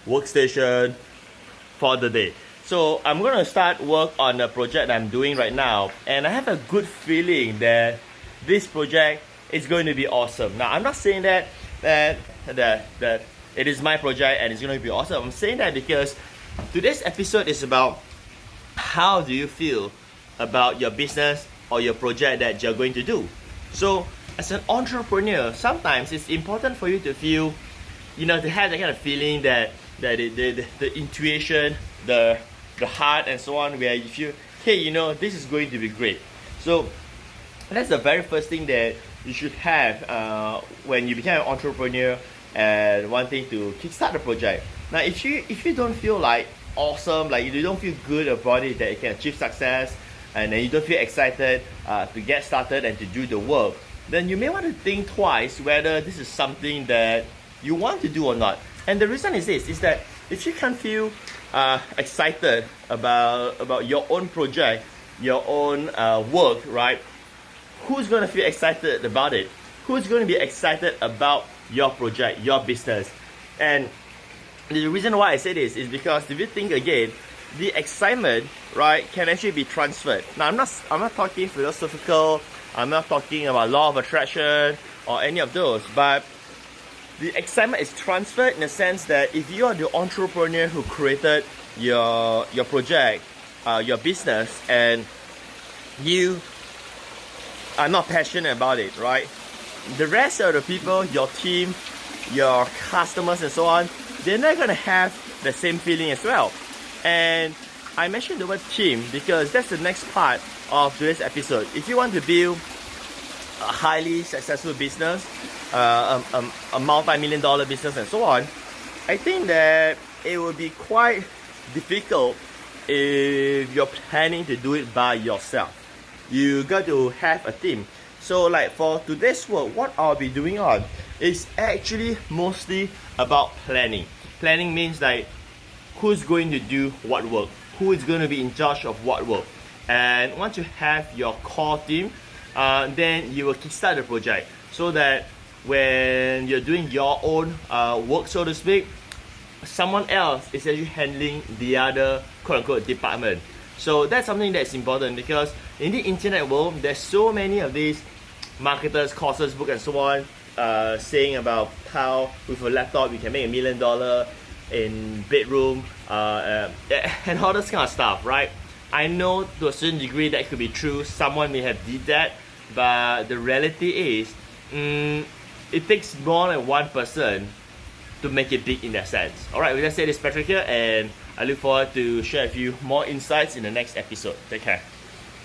workstation for the day. So I'm going to start work on a project I'm doing right now, and I have a good feeling that this project is going to be awesome. Now I'm not saying that it is my project and it's going to be awesome. I'm saying that because today's episode is about how do you feel about your business or your project that you're going to do. So as an entrepreneur, sometimes it's important for you to feel, to have that kind of feeling that the intuition, the heart and so on, where you feel, hey, this is going to be great. So that's the very first thing that you should have when you become an entrepreneur and wanting to kickstart a project. Now, if you don't feel like awesome, like you don't feel good about it, that you can achieve success, and then you don't feel excited to get started and to do the work, then you may want to think twice whether this is something that you want to do or not. And the reason is this, is that if you can't feel excited about your own project, your own work, right? Who's going to feel excited about it? Who's going to be excited about your project, your business? And the reason why I say this is because if you think again, the excitement, right, can actually be transferred. Now I'm not talking philosophical, I'm not talking about law of attraction or any of those, but the excitement is transferred in the sense that if you are the entrepreneur who created your project, your business, and you are not passionate about it, right? The rest of the people, your team, your customers and so on, they're not going to have the same feeling as well. And I mentioned the word team because that's the next part of today's episode. If you want to build a highly successful business, a multi-million dollar business and so on, I think that it will be quite difficult if you're planning to do it by yourself. You got to have a team. So like for today's work, what I'll be doing on is actually mostly about planning. Planning means like who's going to do what work, who is going to be in charge of what work. And once you have your core team, then you will kickstart the project so that when you're doing your own work, so to speak, someone else is actually handling the other quote-unquote department. So that's something that's important because in the internet world, there's so many of these marketers, courses, books and so on saying about how with a laptop you can make $1 million in bedroom and all this kind of stuff, right? I know to a certain degree that could be true. Someone may have did that, but the reality is it takes more than one person to make it big in that sense. Alright, with that said, it's Patrick here, and I look forward to share with you more insights in the next episode. Take care.